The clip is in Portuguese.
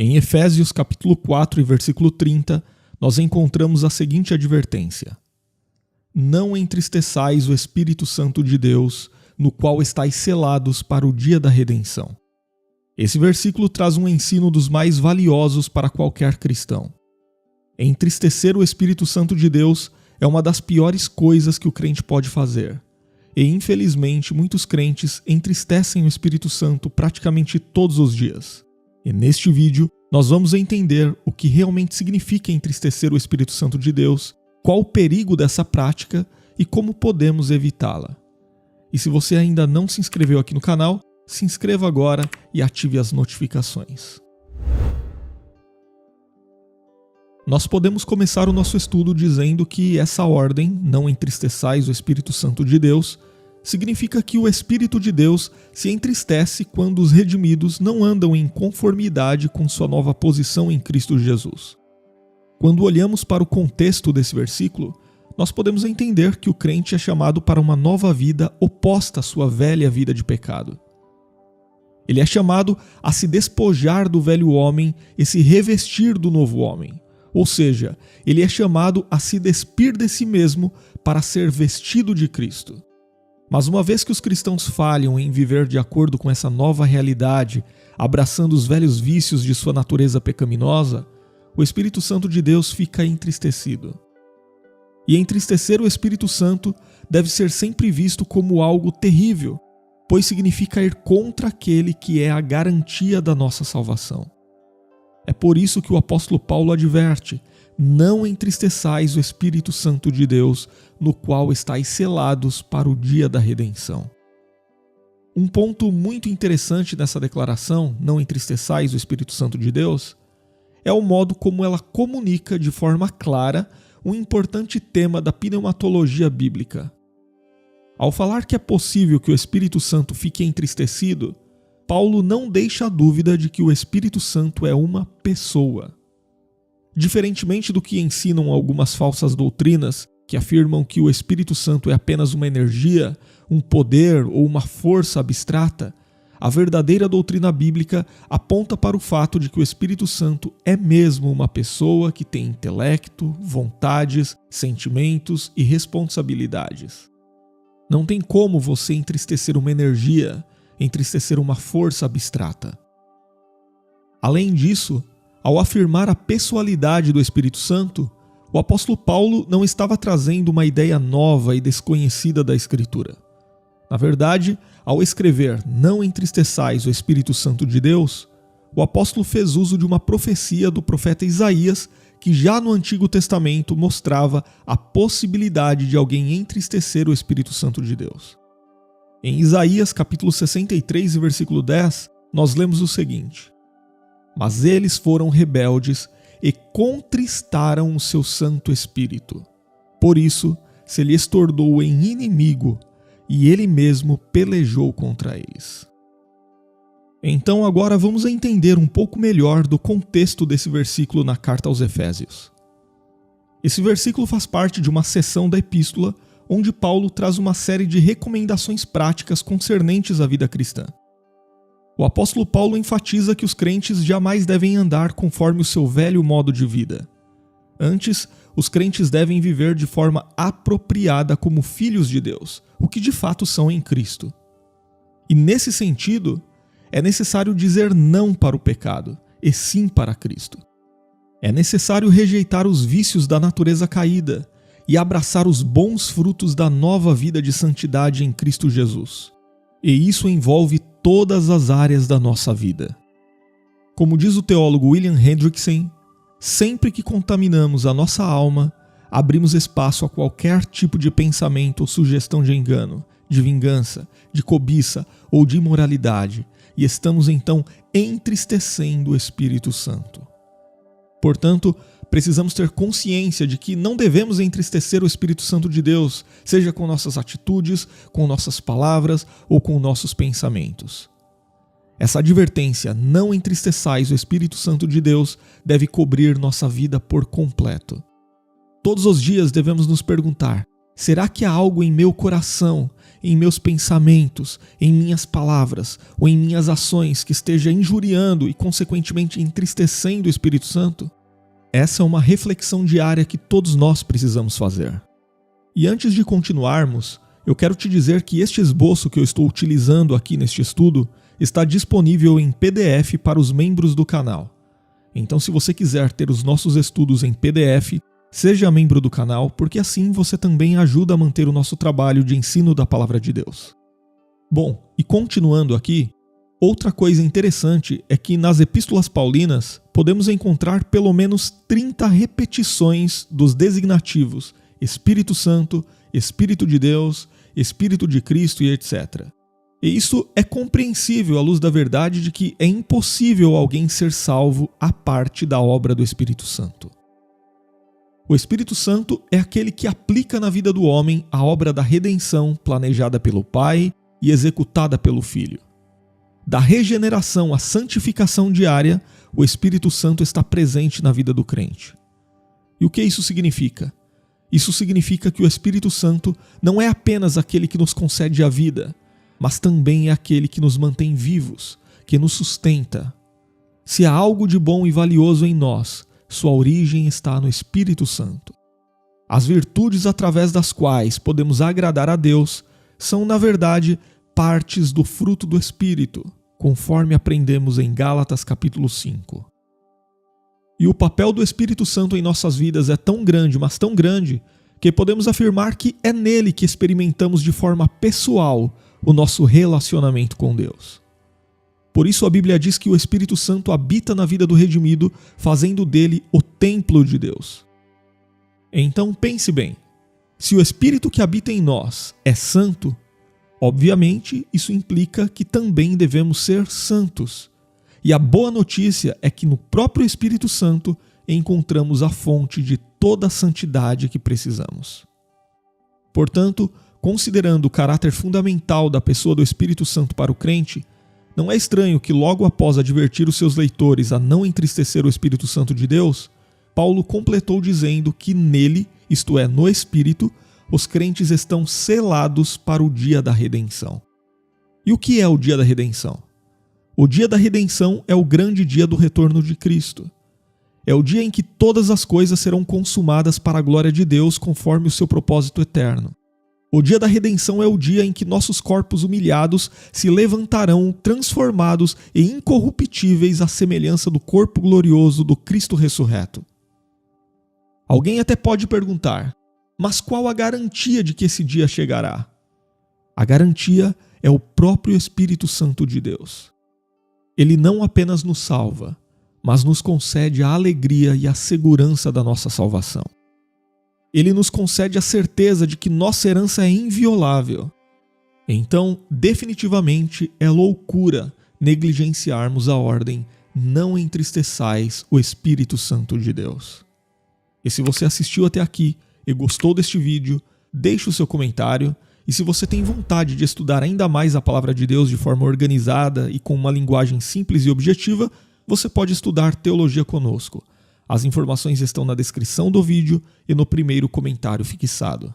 Em Efésios capítulo 4 e versículo 30, nós encontramos a seguinte advertência: Não entristeçais o Espírito Santo de Deus, no qual estáis selados para o dia da redenção. Esse versículo traz um ensino dos mais valiosos para qualquer cristão. Entristecer o Espírito Santo de Deus é uma das piores coisas que o crente pode fazer. E, infelizmente, muitos crentes entristecem o Espírito Santo praticamente todos os dias. E neste vídeo, nós vamos entender o que realmente significa entristecer o Espírito Santo de Deus, qual o perigo dessa prática e como podemos evitá-la. E se você ainda não se inscreveu aqui no canal, se inscreva agora e ative as notificações. Nós podemos começar o nosso estudo dizendo que essa ordem, não entristeçais o Espírito Santo de Deus, significa que o Espírito de Deus se entristece quando os redimidos não andam em conformidade com sua nova posição em Cristo Jesus. Quando olhamos para o contexto desse versículo, nós podemos entender que o crente é chamado para uma nova vida oposta à sua velha vida de pecado. Ele é chamado a se despojar do velho homem e se revestir do novo homem. Ou seja, ele é chamado a se despir de si mesmo para ser vestido de Cristo. Mas uma vez que os cristãos falham em viver de acordo com essa nova realidade, abraçando os velhos vícios de sua natureza pecaminosa, o Espírito Santo de Deus fica entristecido. E entristecer o Espírito Santo deve ser sempre visto como algo terrível, pois significa ir contra aquele que é a garantia da nossa salvação. É por isso que o apóstolo Paulo adverte: não entristeçais o Espírito Santo de Deus, no qual estáis selados para o dia da redenção. Um ponto muito interessante nessa declaração, não entristeçais o Espírito Santo de Deus, é o modo como ela comunica de forma clara um importante tema da pneumatologia bíblica. Ao falar que é possível que o Espírito Santo fique entristecido, Paulo não deixa a dúvida de que o Espírito Santo é uma pessoa. Diferentemente do que ensinam algumas falsas doutrinas, que afirmam que o Espírito Santo é apenas uma energia, um poder ou uma força abstrata, a verdadeira doutrina bíblica aponta para o fato de que o Espírito Santo é mesmo uma pessoa que tem intelecto, vontades, sentimentos e responsabilidades. Não tem como você entristecer uma energia, entristecer uma força abstrata. Além disso, ao afirmar a pessoalidade do Espírito Santo, o apóstolo Paulo não estava trazendo uma ideia nova e desconhecida da Escritura. Na verdade, ao escrever "Não entristeçais o Espírito Santo de Deus", o apóstolo fez uso de uma profecia do profeta Isaías que já no Antigo Testamento mostrava a possibilidade de alguém entristecer o Espírito Santo de Deus. Em Isaías capítulo 63 e versículo 10, nós lemos o seguinte: Mas eles foram rebeldes e contristaram o seu Santo Espírito. Por isso, se lhes tornou em inimigo, e ele mesmo pelejou contra eles. Então agora vamos entender um pouco melhor do contexto desse versículo na carta aos Efésios. Esse versículo faz parte de uma seção da epístola onde Paulo traz uma série de recomendações práticas concernentes à vida cristã. O apóstolo Paulo enfatiza que os crentes jamais devem andar conforme o seu velho modo de vida. Antes, os crentes devem viver de forma apropriada como filhos de Deus, o que de fato são em Cristo. E nesse sentido, é necessário dizer não para o pecado, e sim para Cristo. É necessário rejeitar os vícios da natureza caída e abraçar os bons frutos da nova vida de santidade em Cristo Jesus. E isso envolve todas as áreas da nossa vida. Como diz o teólogo William Hendrickson, sempre que contaminamos a nossa alma, abrimos espaço a qualquer tipo de pensamento ou sugestão de engano, de vingança, de cobiça ou de imoralidade, e estamos então entristecendo o Espírito Santo. Portanto, precisamos ter consciência de que não devemos entristecer o Espírito Santo de Deus, seja com nossas atitudes, com nossas palavras ou com nossos pensamentos. Essa advertência, não entristeçais o Espírito Santo de Deus, deve cobrir nossa vida por completo. Todos os dias devemos nos perguntar: Será que há algo em meu coração, em meus pensamentos, em minhas palavras ou em minhas ações que esteja injuriando e, consequentemente, entristecendo o Espírito Santo? Essa é uma reflexão diária que todos nós precisamos fazer. E antes de continuarmos, eu quero te dizer que este esboço que eu estou utilizando aqui neste estudo está disponível em PDF para os membros do canal. Então, se você quiser ter os nossos estudos em PDF, seja membro do canal, porque assim você também ajuda a manter o nosso trabalho de ensino da Palavra de Deus. Bom, e continuando aqui, outra coisa interessante é que nas epístolas paulinas podemos encontrar pelo menos 30 repetições dos designativos Espírito Santo, Espírito de Deus, Espírito de Cristo e etc. E isso é compreensível à luz da verdade de que é impossível alguém ser salvo à parte da obra do Espírito Santo. O Espírito Santo é aquele que aplica na vida do homem a obra da redenção planejada pelo Pai e executada pelo Filho. Da regeneração à santificação diária, o Espírito Santo está presente na vida do crente. E o que isso significa? Isso significa que o Espírito Santo não é apenas aquele que nos concede a vida, mas também é aquele que nos mantém vivos, que nos sustenta. Se há algo de bom e valioso em nós, sua origem está no Espírito Santo. As virtudes através das quais podemos agradar a Deus são, na verdade, partes do fruto do Espírito, conforme aprendemos em Gálatas capítulo 5. E o papel do Espírito Santo em nossas vidas é tão grande, mas tão grande, que podemos afirmar que é nele que experimentamos de forma pessoal o nosso relacionamento com Deus. Por isso a Bíblia diz que o Espírito Santo habita na vida do redimido, fazendo dele o templo de Deus. Então pense bem, se o Espírito que habita em nós é santo, obviamente isso implica que também devemos ser santos. E a boa notícia é que no próprio Espírito Santo encontramos a fonte de toda a santidade que precisamos. Portanto, considerando o caráter fundamental da pessoa do Espírito Santo para o crente, não é estranho que logo após advertir os seus leitores a não entristecer o Espírito Santo de Deus, Paulo completou dizendo que nele, isto é, no Espírito, os crentes estão selados para o dia da redenção. E o que é o dia da redenção? O dia da redenção é o grande dia do retorno de Cristo. É o dia em que todas as coisas serão consumadas para a glória de Deus conforme o seu propósito eterno. O dia da redenção é o dia em que nossos corpos humilhados se levantarão transformados e incorruptíveis à semelhança do corpo glorioso do Cristo ressurreto. Alguém até pode perguntar, mas qual a garantia de que esse dia chegará? A garantia é o próprio Espírito Santo de Deus. Ele não apenas nos salva, mas nos concede a alegria e a segurança da nossa salvação. Ele nos concede a certeza de que nossa herança é inviolável. Então, definitivamente, é loucura negligenciarmos a ordem "não entristeçais o Espírito Santo de Deus". E se você assistiu até aqui e gostou deste vídeo, deixe o seu comentário. E se você tem vontade de estudar ainda mais a Palavra de Deus de forma organizada e com uma linguagem simples e objetiva, você pode estudar teologia conosco. As informações estão na descrição do vídeo e no primeiro comentário fixado.